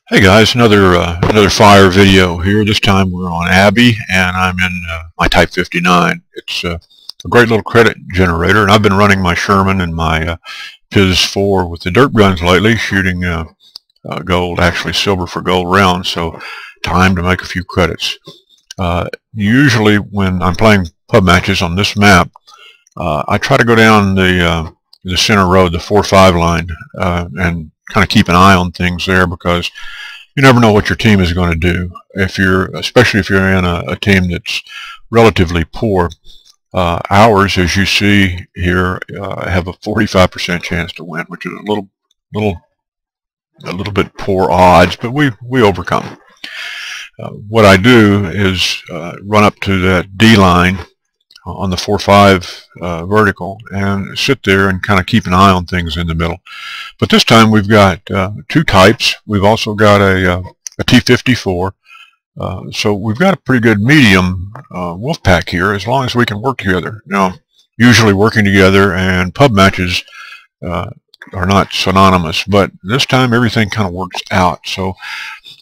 Hey guys, another fire video here. This time we're on Abbey, and I'm in my Type 59. It's a great little credit generator, and I've been running my Sherman and my PIS-4 with the dirt guns lately, shooting gold, actually silver for gold rounds. So time to make a few credits. Usually when I'm playing pub matches on this map, I try to go down the center road, the 4-5 line, and kind of keep an eye on things there, because you never know what your team is going to do. Especially if you're in a team that's relatively poor. Ours, as you see here, have a 45% chance to win, which is a little bit poor odds, but we overcome. What I do is run up to that D line on the 4-5 vertical and sit there and kind of keep an eye on things in the middle. But this time we've got two types. We've also got a T-54. So we've got a pretty good medium Wolfpack here, as long as we can work together. Now, usually working together and pub matches are not synonymous, but this time everything kind of works out. So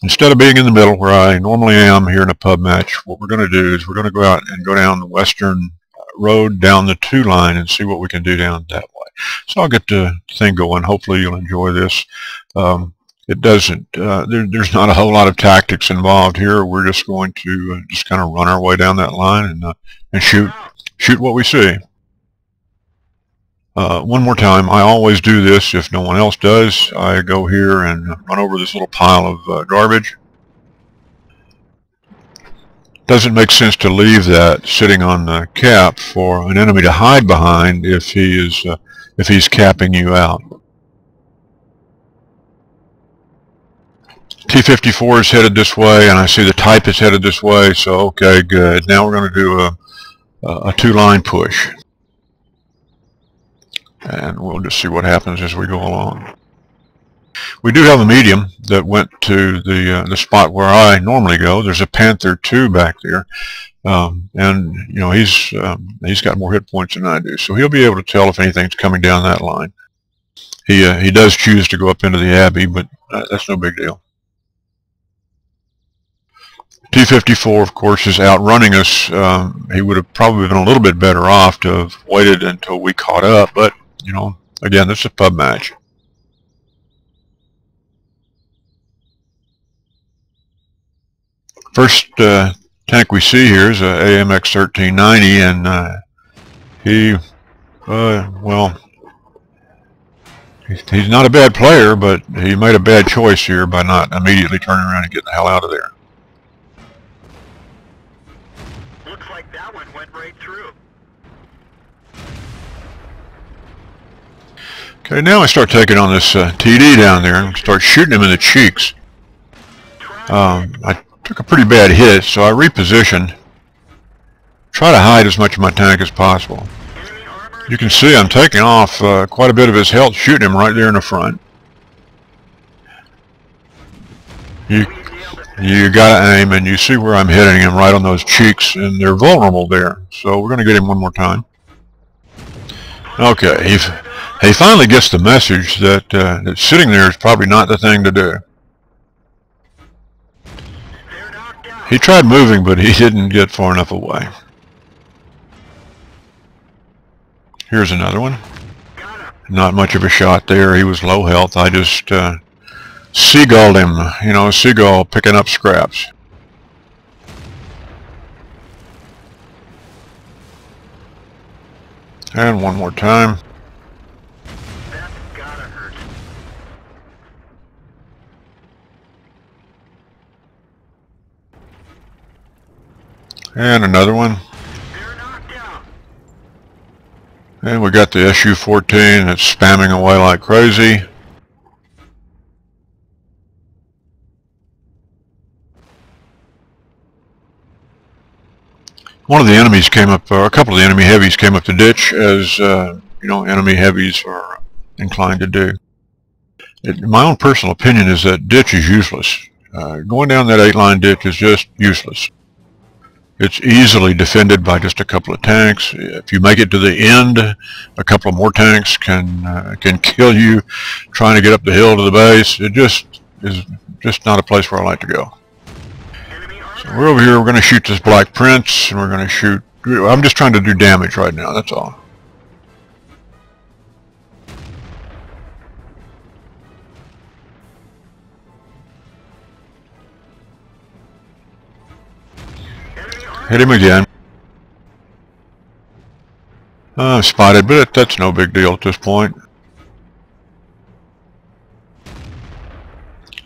instead of being in the middle where I normally am here in a pub match, what we're going to do is we're going to go out and go down the western road, down the 2 line, and see what we can do down that way. So I'll get the thing going. Hopefully you'll enjoy this. It doesn't, there's not a whole lot of tactics involved here. We're just going to just kind of run our way down that line and shoot what we see. One more time, I always do this if no one else does. I go here and run over this little pile of garbage. Doesn't make sense to leave that sitting on the cap for an enemy to hide behind if he's capping you out. T-54 is headed this way, and I see the Type is headed this way, so okay, good. Now we're going to do a 2-line push. And we'll just see what happens as we go along. We do have a medium that went to the spot where I normally go. There's a Panther 2 back there, and you know he's got more hit points than I do, so he'll be able to tell if anything's coming down that line. He does choose to go up into the Abbey, but that's no big deal. T-54, of course, is outrunning us. He would have probably been a little bit better off to have waited until we caught up, but you know, again, this is a pub match. First tank we see here is a AMX 1390, and well, he's not a bad player, but he made a bad choice here by not immediately turning around and getting the hell out of there. Looks like that one went right through. Okay, now I start taking on this TD down there and start shooting him in the cheeks. I took a pretty bad hit, so I repositioned. Try to hide as much of my tank as possible. You can see I'm taking off quite a bit of his health, shooting him right there in the front. You gotta aim, and you see where I'm hitting him, right on those cheeks, and they're vulnerable there. So we're gonna get him one more time. Okay, he finally gets the message that that sitting there is probably not the thing to do. He tried moving, but he didn't get far enough away. Here's another one. Not much of a shot there. He was low health. I just seagulled him. You know, a seagull picking up scraps. And one more time. That's gotta hurt. And another one. They're knocked out. And we got the SU-14 that's spamming away like crazy. One of the enemies came up, or a couple of the enemy heavies came up the ditch, as you know, enemy heavies are inclined to do. My own personal opinion is that ditch is useless. Going down that 8-line ditch is just useless. It's easily defended by just a couple of tanks. If you make it to the end, a couple of more tanks can kill you trying to get up the hill to the base. It just is just not a place where I like to go. Enemy So armor. we're over here, we're going to shoot this Black Prince, and we're going to shoot... I'm just trying to do damage right now, that's all. Enemy armor. Hit him again. Spotted, but that's no big deal at this point.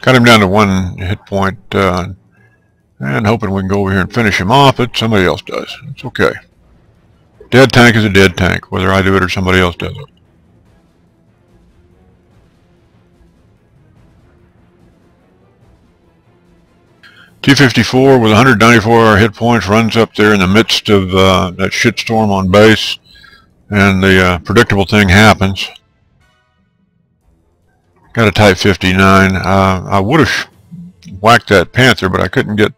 Got him down to 1 hit point, and hoping we can go over here and finish him off, but somebody else does. It's okay. Dead tank is a dead tank, whether I do it or somebody else does it. T-54 with 194 hit points runs up there in the midst of that shitstorm on base, and the predictable thing happens. Got a Type 59. I would have whacked that Panther, but I couldn't get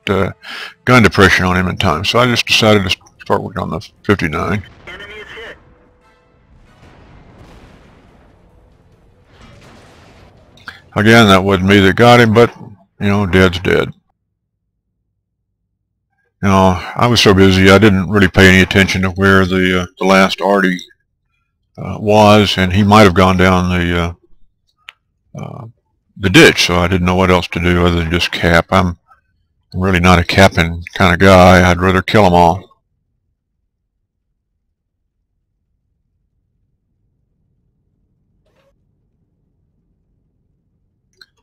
gun depression on him in time, so I just decided to start working on the 59. Enemy is hit. Again, that wasn't me that got him, but, you know, dead's dead. You know, I was so busy I didn't really pay any attention to where the last Artie was, and he might have gone down the ditch, so I didn't know what else to do other than just cap. I'm really not a capping kind of guy. I'd rather kill them all.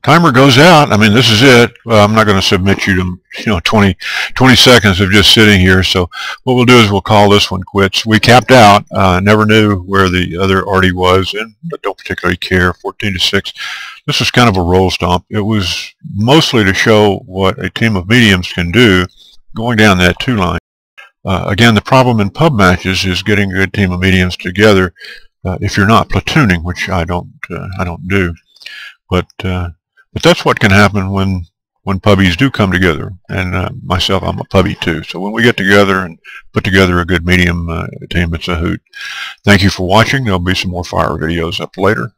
Timer goes out. I mean, this is it. I'm not going to submit you to 20 seconds of just sitting here. So what we'll do is we'll call this one quits. We capped out. Never knew where the other Artie was, and but don't particularly care. 14-6. This was kind of a roll stomp. It was mostly to show what a team of mediums can do going down that 2 line. Again, the problem in pub matches is getting a good team of mediums together if you're not platooning, which I don't do. But that's what can happen when pubbies do come together, and myself, I'm a pubbie too. So when we get together and put together a good medium team, it's a hoot. Thank you for watching. There'll be some more fire videos up later.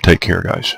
Take care, guys.